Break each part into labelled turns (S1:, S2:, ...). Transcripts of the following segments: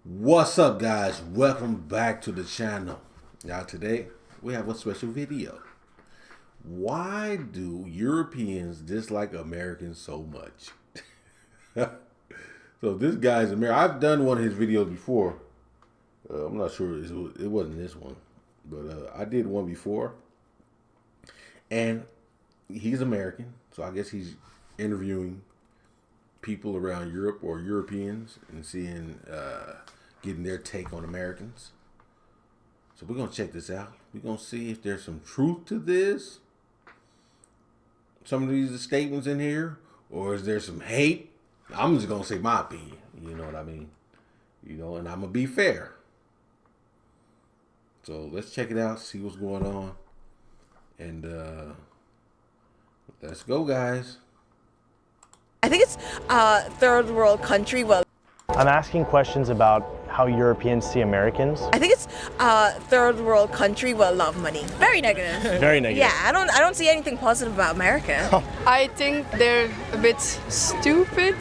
S1: What's up, guys? Welcome back to the channel. Now today we have a special video. Why do Europeans dislike Americans so much? So this guy's American. I've done one of his videos before. I'm not sure it wasn't this one, but I did one before. And he's American, so I guess he's interviewing people around Europe or Europeans and seeing, getting their take on Americans. So we're gonna check this out. We're gonna see if there's some truth to this, some of these statements in here, or is there some hate? I'm just gonna say my opinion. You know what I mean? You know, and I'm gonna be fair. So let's check it out, see what's going on, and let's go, guys.
S2: I think it's a third world country. Well,
S3: I'm asking questions about how Europeans see Americans.
S2: I think it's a third world country will love money. Very negative.
S3: Very negative.
S2: Yeah, I don't see anything positive about America.
S4: I think they're a bit stupid.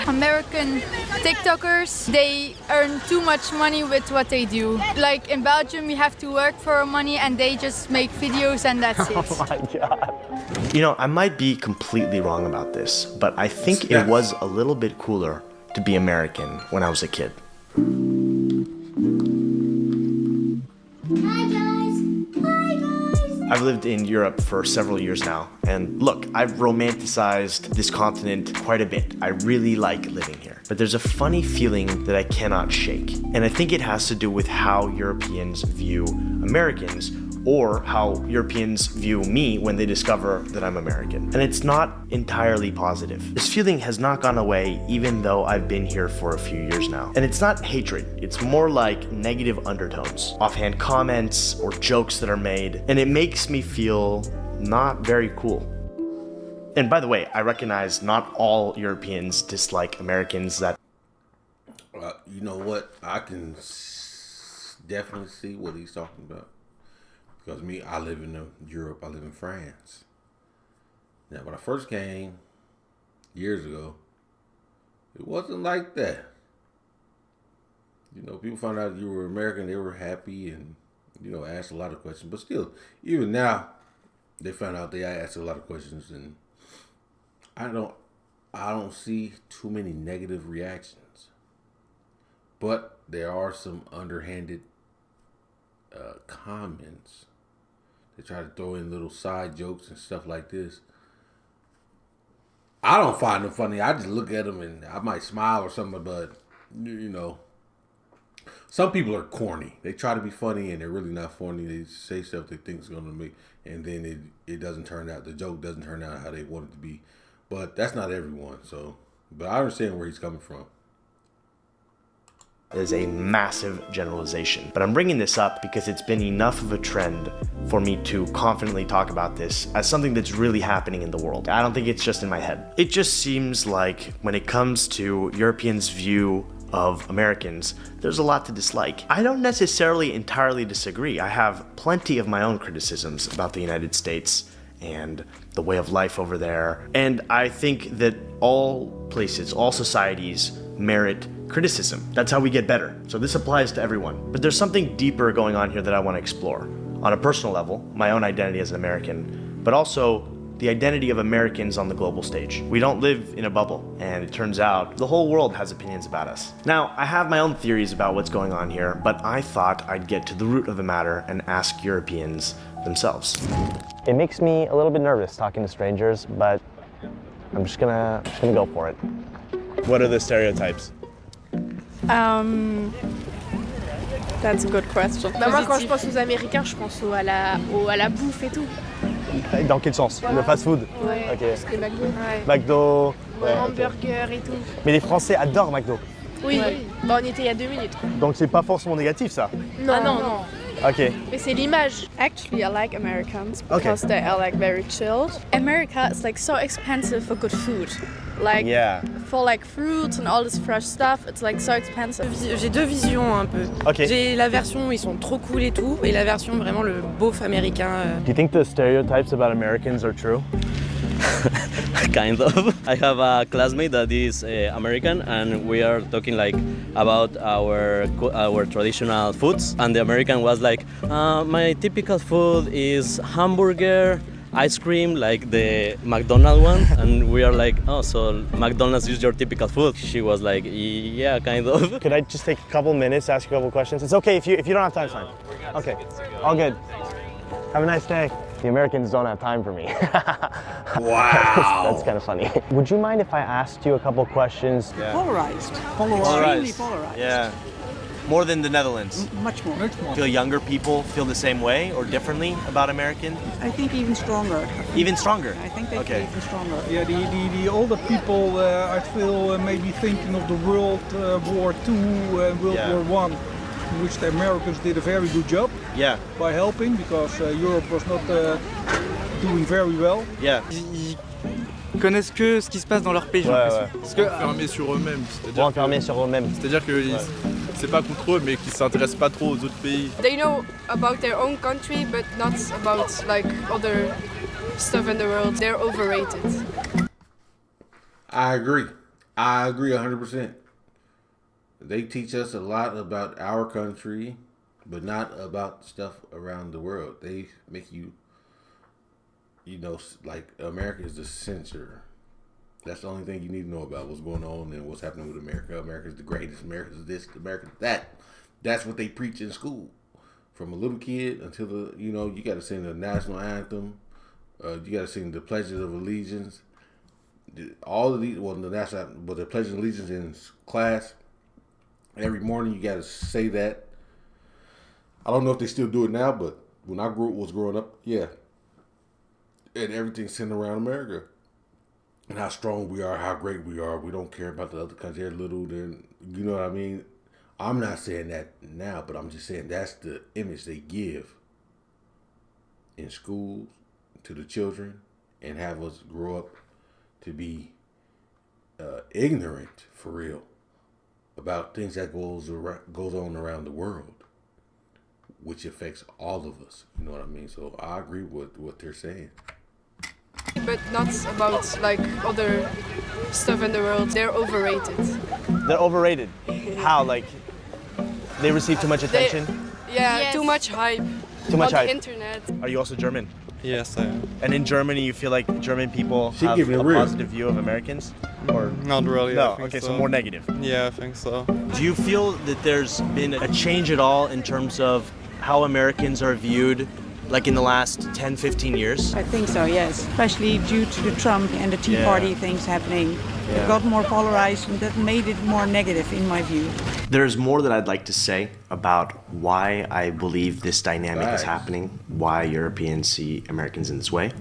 S5: American TikTokers, they earn too much money with what they do. Like in Belgium, we have to work for our money and they just make videos and that's it.
S3: Oh my God. You know, I might be completely wrong about this, but I think it was a little bit cooler to be American when I was a kid.
S6: Hi guys! Hi guys!
S3: I've lived in Europe for several years now, and look, I've romanticized this continent quite a bit. I really like living here. But there's a funny feeling that I cannot shake, and I think it has to do with how Europeans view Americans, or how Europeans view me when they discover that I'm American. And it's not entirely positive. This feeling has not gone away even though I've been here for a few years now. And it's not hatred, it's more like negative undertones, offhand comments or jokes that are made, and it makes me feel not very cool. And by the way, I recognize not all Europeans dislike Americans. That
S1: You know what? I can definitely see what he's talking about. Because me, I live in Europe. I live in France. Now, when I first came years ago, it wasn't like that. You know, people found out you were American, they were happy and, you know, asked a lot of questions. But still, even now, they found out they asked a lot of questions, and I don't see too many negative reactions. But there are some underhanded comments. They try to throw in little side jokes and stuff like this. I don't find them funny. I just look at them and I might smile or something, but, you know, some people are corny. They try to be funny and they're really not funny. They say stuff they think is going to make, and then it doesn't turn out, the joke doesn't turn out how they want it to be. But that's not everyone, so, but I understand where he's coming from.
S3: is a massive generalization. But I'm bringing this up because it's been enough of a trend for me to confidently talk about this as something that's really happening in the world. I don't think it's just in my head. It just seems like when it comes to Europeans' view of Americans, there's a lot to dislike. I don't necessarily entirely disagree. I have plenty of my own criticisms about the United States and the way of life over there. And I think that all places, all societies merit criticism. That's how we get better. So this applies to everyone. But there's something deeper going on here that I want to explore. On a personal level, my own identity as an American, but also the identity of Americans on the global stage. We don't live in a bubble, and it turns out the whole world has opinions about us. Now, I have my own theories about what's going on here, but I thought I'd get to the root of the matter and ask Europeans themselves. It makes me a little bit nervous talking to strangers, but I'm just gonna go for it. What are the stereotypes?
S4: That's a good question. Bah moi, quand je pense aux Américains, je pense à la bouffe et tout.
S3: Dans quel sens? Le fast-food?
S4: Ouais,
S3: Ok.
S4: parce que McDo. Ouais.
S3: McDo. Ouais,
S4: Hamburger et tout.
S3: Mais les Français adorent McDo.
S4: Oui, bah, on y était il y a 2 minutes.
S3: Donc c'est pas forcément négatif ça.
S4: Non, non.
S3: Ok.
S4: Mais c'est l'image.
S7: Actually, I like Americans because they are like very chilled. America is like so expensive for good food. Like for like fruits and all this fresh stuff, it's like so expensive.
S8: J'ai deux visions un peu.
S3: Okay.
S8: J'ai la version où ils sont trop cool et tout, et la version vraiment le beauf américain.
S3: Do you think the stereotypes about Americans are true?
S9: kind of. I have a classmate that is American, and we are talking like about our traditional foods. And the American was like, my typical food is hamburger, ice cream, like the McDonald's one. And we are like, oh, so McDonald's is your typical food? She was like, yeah, kind of.
S3: Could I just take a couple minutes to ask you a couple questions? It's okay if you don't have time, it's fine. Okay, all good. Have a nice day. The Americans don't have time for me.
S1: Wow.
S3: That's kind of funny. Would you mind if I asked you a couple questions?
S10: Yeah. Polarized.
S3: Polarized.
S10: Extremely polarized.
S3: Yeah. More than the Netherlands.
S10: Much more. Much more.
S3: Feel younger people feel the same way or differently about American?
S10: I think even stronger.
S3: Even stronger?
S10: I think they feel even stronger.
S11: Yeah, the older people, I feel maybe thinking of the World War II and World War I, in which the Americans did a very good job by helping, because Europe was not doing very well.
S3: Yeah.
S12: Ils connaissent que ce qui se passe dans leur pays, j'ai l'impression.
S13: Parce que enfermés sur eux-mêmes.
S3: C'est-à-dire
S13: que c'est pas contre eux, mais qu'ils s'intéressent pas trop aux autres pays.
S4: They know about their own country, but not about like other stuff in the world. They're overrated.
S1: I agree 100%. They teach us a lot about our country, but not about stuff around the world. They make you, like America is the censor. That's the only thing you need to know about what's going on and what's happening with America. America's the greatest. America's this. America's that. That's what they preach in school, from a little kid until you got to sing the national anthem. You got to sing the Pledge of Allegiance. All of these, the Pledge of Allegiance in class. Every morning you got to say that. I don't know if they still do it now, but when I was growing up, yeah. And everything's centered around America. And how strong we are, how great we are. We don't care about the other countries. They're little, you know what I mean? I'm not saying that now, but I'm just saying that's the image they give in schools to the children and have us grow up to be ignorant, for real, about things that goes on around the world, which affects all of us. You know what I mean? So I agree with what they're saying.
S4: But not about like other stuff in the world. They're overrated.
S3: They're overrated? How? Like, they receive too much attention?
S4: Too much hype.
S3: Too much hype.
S4: On the internet.
S3: Are you also German?
S12: Yes, I am.
S3: And in Germany, you feel like German people have a positive view of Americans? Or
S12: not really.
S3: No,
S12: I think
S3: okay, so more negative.
S12: Yeah, I think so.
S3: Do you feel that there's been a change at all in terms of how Americans are viewed, like in the last 10, 15 years?
S10: I think so, yes. Especially due to the Trump and the Tea Party things happening. It got more polarized, and that made it more negative in my view.
S3: There's more that I'd like to say about why I believe this dynamic is happening, why Europeans see Americans in this way.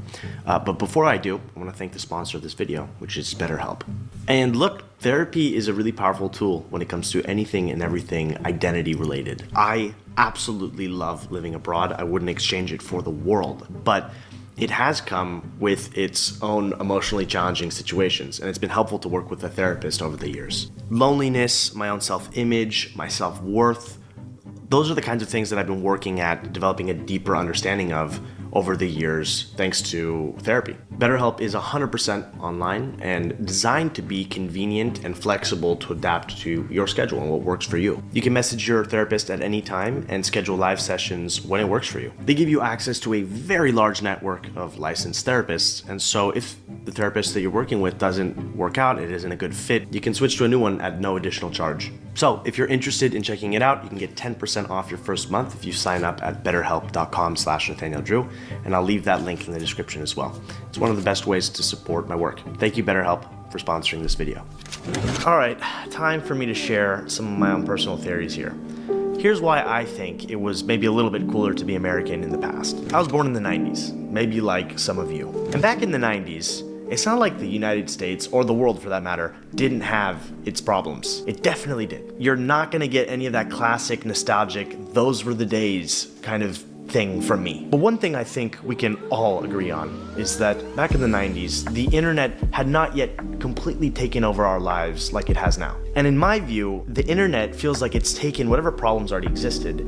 S3: But before I do, I want to thank the sponsor of this video, which is BetterHelp. And look, therapy is a really powerful tool when it comes to anything and everything identity related. I absolutely love living abroad. I wouldn't exchange it for the world. But it has come with its own emotionally challenging situations, and it's been helpful to work with a therapist over the years. Loneliness, my own self-image, my self-worth, those are the kinds of things that I've been working at developing a deeper understanding of over the years thanks to therapy. BetterHelp is 100% online and designed to be convenient and flexible to adapt to your schedule and what works for you. You can message your therapist at any time and schedule live sessions when it works for you. They give you access to a very large network of licensed therapists, and so if the therapist that you're working with doesn't work out, it isn't a good fit, you can switch to a new one at no additional charge. So if you're interested in checking it out, you can get 10% off your first month if you sign up at betterhelp.com/NathanielDrew, and I'll leave that link in the description as well. It's one of the best ways to support my work. Thank you, BetterHelp, for sponsoring this video. All right, time for me to share some of my own personal theories here. Here's why I think it was maybe a little bit cooler to be American in the past. I was born in the 90s, maybe like some of you. And back in the 90s, it's not like the United States, or the world for that matter, didn't have its problems. It definitely did. You're not gonna get any of that classic, nostalgic, those were the days kind of thing from me. But one thing I think we can all agree on is that back in the 90s, the internet had not yet completely taken over our lives like it has now. And in my view, the internet feels like it's taken whatever problems already existed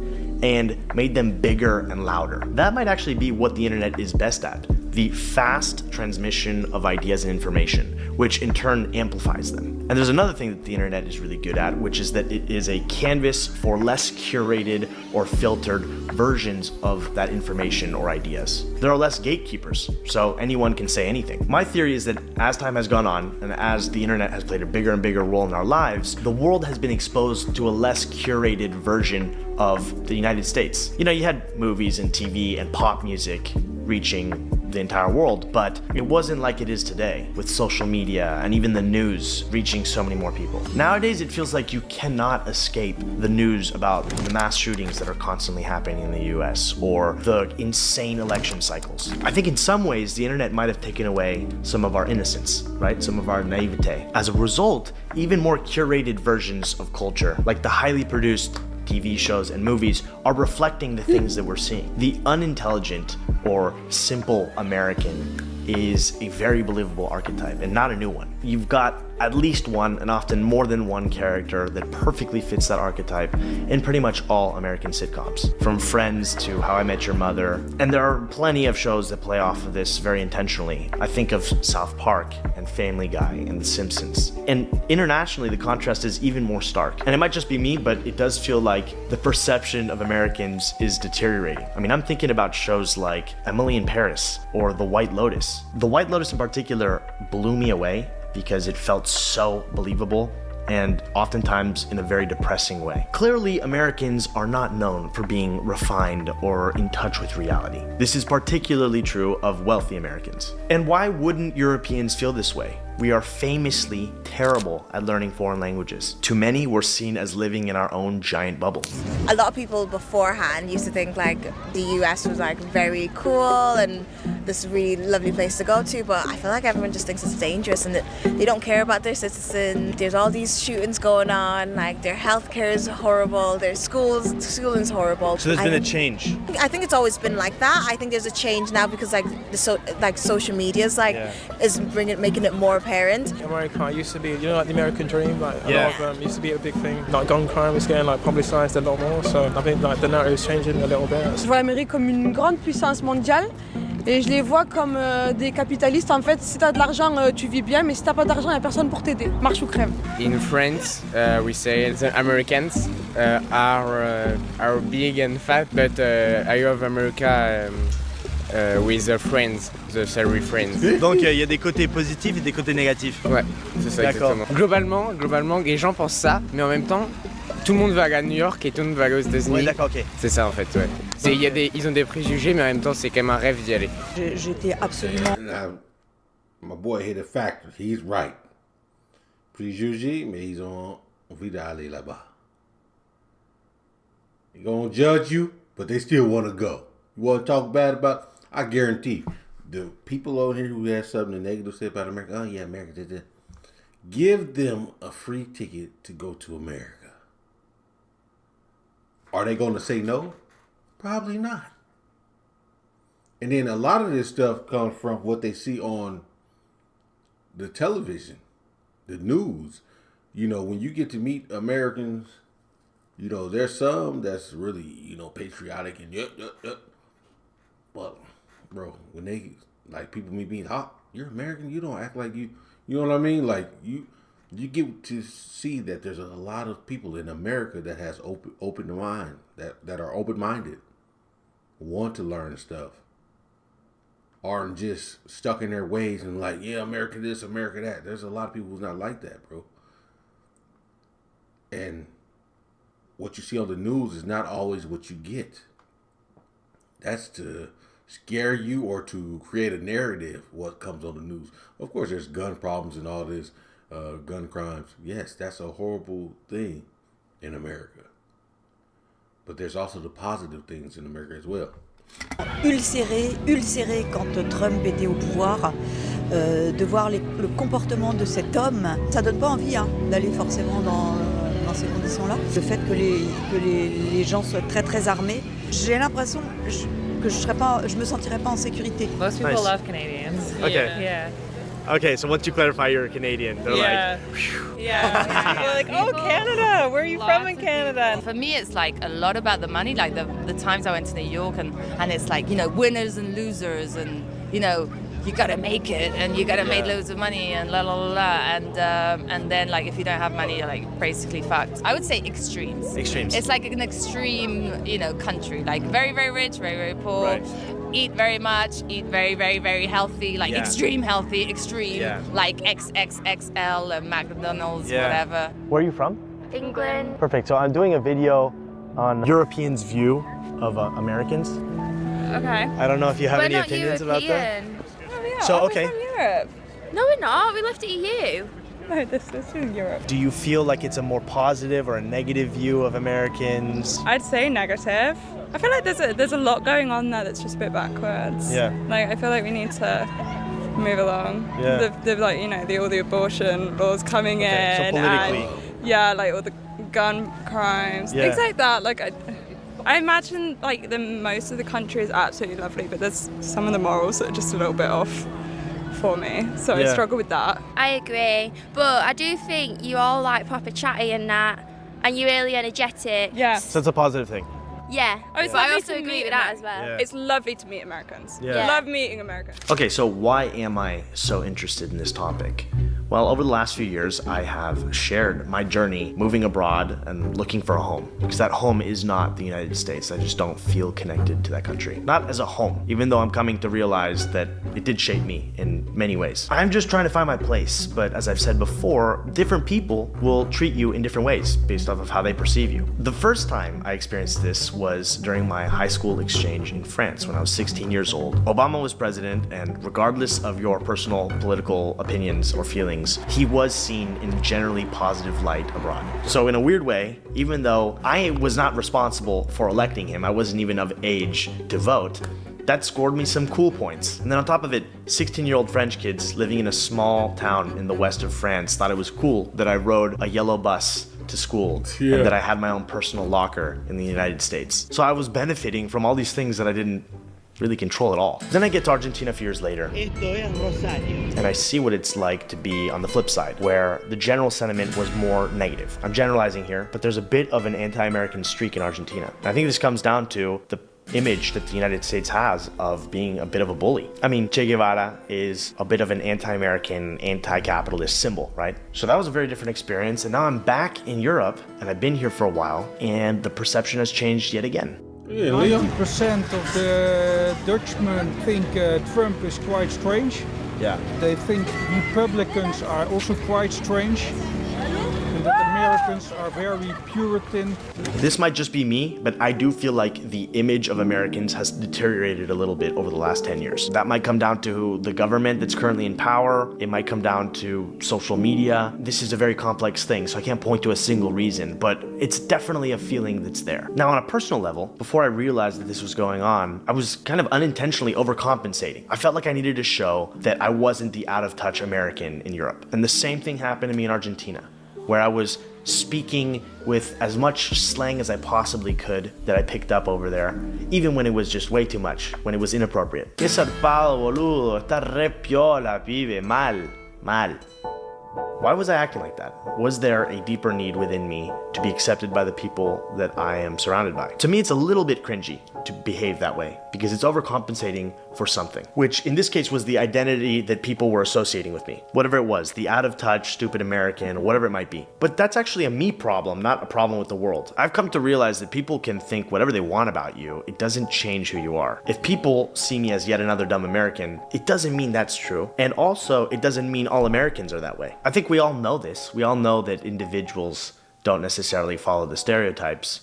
S3: and made them bigger and louder. That might actually be what the internet is best at. the fast transmission of ideas and information, which in turn amplifies them. And there's another thing that the internet is really good at, which is that it is a canvas for less curated or filtered versions of that information or ideas. There are less gatekeepers, so anyone can say anything. My theory is that as time has gone on, and as the internet has played a bigger and bigger role in our lives, the world has been exposed to a less curated version of the United States. You know, you had movies and TV and pop music reaching the entire world, but it wasn't like it is today, with social media and even the news reaching so many more people. Nowadays, it feels like you cannot escape the news about the mass shootings that are constantly happening in the US or the insane election cycles. I think in some ways, the internet might have taken away some of our innocence, right? Some of our naivete. As a result, even more curated versions of culture, like the highly produced TV shows and movies, are reflecting the things that we're seeing. The unintelligent or simple American is a very believable archetype and not a new one. You've got at least one, and often more than one character that perfectly fits that archetype in pretty much all American sitcoms, from Friends to How I Met Your Mother. And there are plenty of shows that play off of this very intentionally. I think of South Park and Family Guy and The Simpsons. And internationally, the contrast is even more stark. And it might just be me, but it does feel like the perception of Americans is deteriorating. I mean, I'm thinking about shows like Emily in Paris or The White Lotus. The White Lotus in particular blew me away because it felt so believable and oftentimes in a very depressing way. Clearly, Americans are not known for being refined or in touch with reality. This is particularly true of wealthy Americans. And why wouldn't Europeans feel this way? We are famously terrible at learning foreign languages. To many, we're seen as living in our own giant bubble.
S2: A lot of people beforehand used to think like the US was like very cool and this really lovely place to go to, but I feel like everyone just thinks it's dangerous and that they don't care about their citizens. There's all these shootings going on, like their healthcare is horrible, their schooling's horrible.
S3: So there's been a change.
S2: I think it's always been like that. I think there's a change now because like social media is is making it more apparent.
S14: America used to be, you know, like the American dream, like a lot of them used to be a big thing. Like gun crime is getting like publicized a lot more, so I think like the narrative is changing a little bit.
S15: Je vois l'Amérique comme une grande puissance mondiale. Et je les vois comme des capitalistes. En fait, si t'as de l'argent, tu vis bien, mais si t'as pas d'argent, y a personne pour t'aider. Marche ou crève.
S16: In France, we say the Americans are big and fat, but I love America with the friends, the salary friends.
S3: Donc il y a des côtés positifs et des côtés négatifs.
S16: Ouais, c'est ça exactement. Globalement, les gens pensent ça, mais en même temps, tout le monde va aller à New York et tout le monde va aller aux États-Unis.
S3: Ouais, d'accord, ok.
S16: C'est ça en fait, ouais. Ils ont des préjugés, mais en même temps, c'est quand même un rêve d'y aller.
S7: J'étais absolument.
S1: My boy hit a factor. He's right. Préjugés, mais ils ont envie d'aller là-bas. They're gonna judge you, but they still want to go. You want to talk bad about? I guarantee the people over here who have something negative to say about America. Oh yeah, America did that. Give them a free ticket to go to America. Are they going to say no? Probably not. And then a lot of this stuff comes from what they see on the television, the news. You know, when you get to meet Americans, you know, there's some that's really, you know, patriotic and yep. But, bro, when they, like, people me being hot, you're American, you don't act like you know what I mean? Like, you get to see that there's a lot of people in America that has open mind, that are open-minded, want to learn stuff, aren't just stuck in their ways and like, yeah, America this, America that. There's a lot of people who's not like that, bro. And what you see on the news is not always what you get. That's to scare you or to create a narrative, what comes on the news. Of course, there's gun problems and all this, gun crimes. Yes, that's a horrible thing in America. But there's also the positive things in America as well.
S7: Ulcéré quand Trump était au pouvoir, de voir le comportement de cet homme, ça donne pas envie d'aller forcément dans ces conditions-là. Le fait que les gens soient très très armés, j'ai l'impression que je me sentirais pas en sécurité.
S17: Most people love Canadians.
S3: Okay.
S17: Yeah.
S3: Okay, so once you clarify you're Canadian, they're like,
S17: We're like, oh, Canada, where are you from in Canada?
S18: For me, it's like a lot about the money, like the times I went to New York and it's like, you know, winners and losers and, you know, you gotta make it and you gotta make loads of money and la la la la, and then like if you don't have money, you're like basically fucked. I would say extremes.
S3: Extremes.
S18: It's like an extreme, you know, country, like very very rich, very very poor. Eat very much, eat very very very healthy, like extreme healthy, extreme, like XXXL and McDonald's, whatever.
S3: Where are you from?
S6: England.
S3: Perfect. So I'm doing a video on Europeans' view of Americans.
S6: Okay.
S3: I don't know if you have any opinions about that. So, okay.
S6: From Europe. No, we're not. We left the EU.
S10: No, this is Europe.
S3: Do you feel like it's a more positive or a negative view of Americans?
S10: I'd say negative. I feel like there's a lot going on there that's just a bit backwards.
S3: Yeah.
S10: Like I feel like we need to move along.
S3: Yeah.
S10: The like, you know, all the abortion laws coming in.
S3: So politically.
S10: And, like all the gun crimes, things like that. Like I imagine like most of the country is absolutely lovely, but there's some of the morals that are just a little bit off for me. So I struggle with that.
S6: I agree, but I do think you all like proper chatty and that, and you're really energetic.
S10: Yeah.
S3: So it's a positive thing.
S6: Yeah.
S10: Oh, it's
S6: but I
S10: lovely
S6: also
S10: to
S6: agree
S10: meet
S6: with that as well.
S3: Yeah.
S10: It's lovely to meet Americans.
S3: Yeah.
S10: Love meeting Americans.
S3: Okay, so why am I so interested in this topic? Well, over the last few years, I have shared my journey moving abroad and looking for a home. Because that home is not the United States. I just don't feel connected to that country. Not as a home, even though I'm coming to realize that it did shape me in many ways. I'm just trying to find my place, but as I've said before, different people will treat you in different ways based off of how they perceive you. The first time I experienced this was during my high school exchange in France when I was 16 years old. Obama was president, and regardless of your personal political opinions or feelings, he was seen in a generally positive light abroad. So in a weird way, even though I was not responsible for electing him, I wasn't even of age to vote, that scored me some cool points. And then on top of it, 16-year-old French kids living in a small town in the west of France thought it was cool that I rode a yellow bus to school and that I had my own personal locker in the United States. So I was benefiting from all these things that I didn't really control at all. Then I get to Argentina a few years later, and I see what it's like to be on the flip side, where the general sentiment was more negative. I'm generalizing here, but there's a bit of an anti-American streak in Argentina. And I think this comes down to the image that the United States has of being a bit of a bully. I mean, Che Guevara is a bit of an anti-American, anti-capitalist symbol, right? So that was a very different experience, and now I'm back in Europe, and I've been here for a while, and the perception has changed yet again.
S11: 90% of the Dutchmen think Trump is quite strange.
S3: Yeah.
S11: They think Republicans are also quite strange. And that Americans are very Puritan.
S3: This might just be me, but I do feel like the image of Americans has deteriorated a little bit over the last 10 years. That might come down to the government that's currently in power. It might come down to social media. This is a very complex thing, so I can't point to a single reason, but it's definitely a feeling that's there. Now, on a personal level, before I realized that this was going on, I was kind of unintentionally overcompensating. I felt like I needed to show that I wasn't the out-of-touch American in Europe. And the same thing happened to me in Argentina, where I was speaking with as much slang as I possibly could that I picked up over there, even when it was just way too much, when it was inappropriate. Que zarpado, boludo, está re piola, pibe, mal. Why was I acting like that? Was there a deeper need within me to be accepted by the people that I am surrounded by? To me, it's a little bit cringy to behave that way because it's overcompensating for something, which in this case was the identity that people were associating with me. Whatever it was, the out of touch, stupid American, whatever it might be. But that's actually a me problem, not a problem with the world. I've come to realize that people can think whatever they want about you. It doesn't change who you are. If people see me as yet another dumb American, it doesn't mean that's true. And also, it doesn't mean all Americans are that way. I think we all know this. We all know that individuals don't necessarily follow the stereotypes,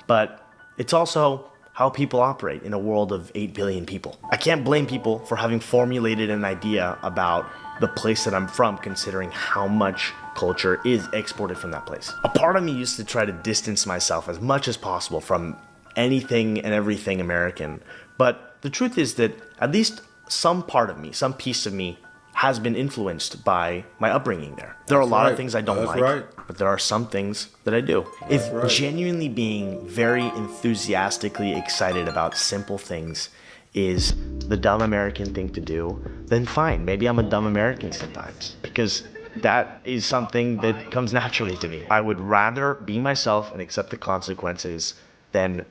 S3: but it's also how people operate in a world of 8 billion people. I can't blame people for having formulated an idea about the place that I'm from, considering how much culture is exported from that place. A part of me used to try to distance myself as much as possible from anything and everything American, but the truth is that at least some part of me, some piece of me, has been influenced by my upbringing there. There are a lot of things I don't like, but there are some things that I do. If genuinely being very enthusiastically excited about simple things is the dumb American thing to do, then fine, maybe I'm a dumb American sometimes, because that is something that comes naturally to me. I would rather be myself and accept the consequences than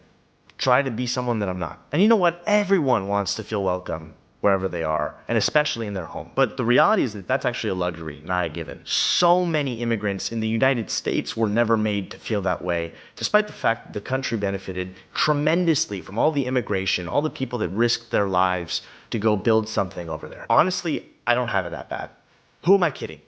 S3: try to be someone that I'm not. And you know what? Everyone wants to feel welcome wherever they are, and especially in their home. But the reality is that that's actually a luxury, not a given. So many immigrants in the United States were never made to feel that way, despite the fact that the country benefited tremendously from all the immigration, all the people that risked their lives to go build something over there. Honestly, I don't have it that bad. Who am I kidding?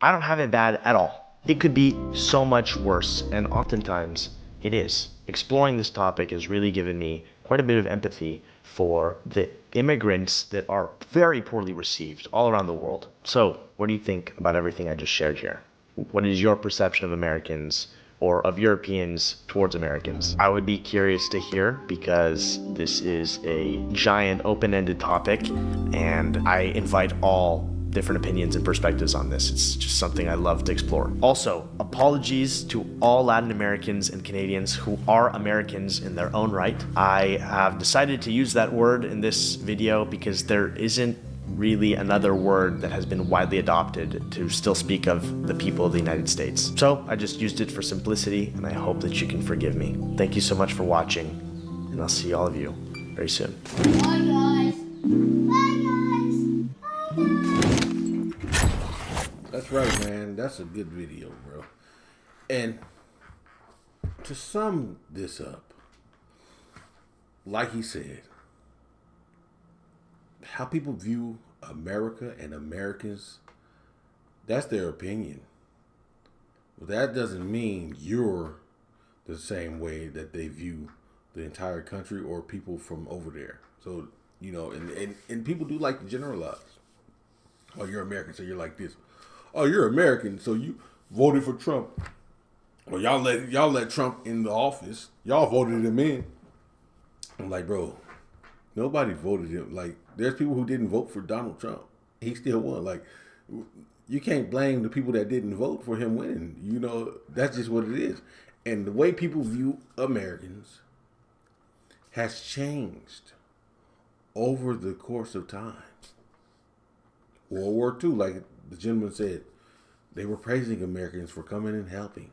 S3: I don't have it bad at all. It could be so much worse, and oftentimes it is. Exploring this topic has really given me quite a bit of empathy for the immigrants that are very poorly received all around the world. So, what do you think about everything I just shared here? What is your perception of Americans or of Europeans towards Americans? I would be curious to hear, because this is a giant open-ended topic, and I invite all different opinions and perspectives on this. It's just something I love to explore. Also, apologies to all Latin Americans and Canadians who are Americans in their own right. I have decided to use that word in this video because there isn't really another word that has been widely adopted to still speak of the people of the United States. So I just used it for simplicity, and I hope that you can forgive me. Thank you so much for watching, and I'll see all of you very soon.
S19: Bye guys. Bye guys.
S1: That's right, man. That's a good video, bro. And to sum this up, like he said, how people view America and Americans, that's their opinion. But that doesn't mean you're the same way that they view the entire country or people from over there. So, you know, and people do like to generalize. Oh, you're American, so you're like this. Oh, you're American, so you voted for Trump. Or y'all let Trump in the office. Y'all voted him in. I'm like, bro, nobody voted him. Like, there's people who didn't vote for Donald Trump. He still won. Like, you can't blame the people that didn't vote for him winning. You know, that's just what it is. And the way people view Americans has changed over the course of time. World War II, like the gentleman said, they were praising Americans for coming and helping.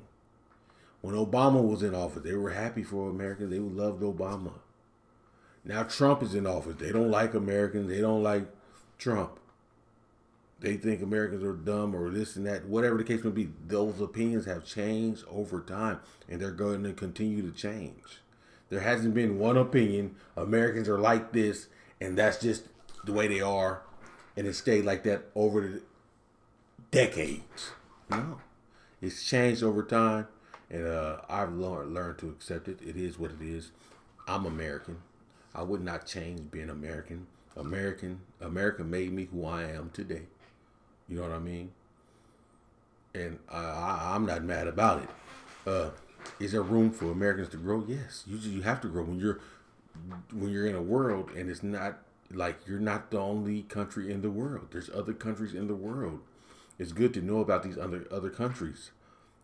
S1: When Obama was in office, they were happy for Americans. They loved Obama. Now Trump is in office. They don't like Americans. They don't like Trump. They think Americans are dumb or this and that. Whatever the case may be, those opinions have changed over time, and they're going to continue to change. There hasn't been one opinion, Americans are like this, and that's just the way they are, and it stayed like that over the decades. No. It's changed over time, and I've learned to accept it. It is what it is. I'm American. I would not change being American. America made me who I am today. You know what I mean? And I'm not mad about it. Is there room for Americans to grow? Yes. You have to grow when you're in a world, and it's not like you're not the only country in the world. There's other countries in the world. It's good to know about these other countries.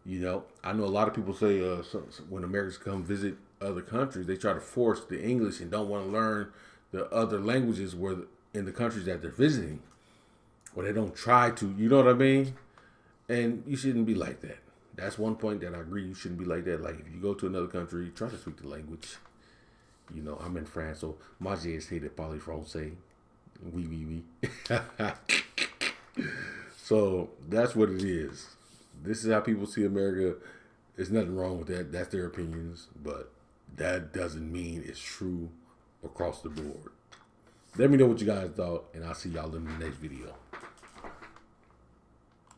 S1: You know, I know a lot of people say when Americans come visit other countries, they try to force the English and don't want to learn the other languages in the countries that they're visiting. Or they don't try to, you know what I mean? And you shouldn't be like that. That's one point that I agree. You shouldn't be like that. Like, if you go to another country, try to speak the language. You know, I'm in France, so moi j'ai essayé de parler français. Oui, oui, oui. So that's what it is. This is how people see America. There's nothing wrong with that. That's their opinions, but that doesn't mean it's true across the board. Let me know what you guys thought, and I'll see y'all in the next video.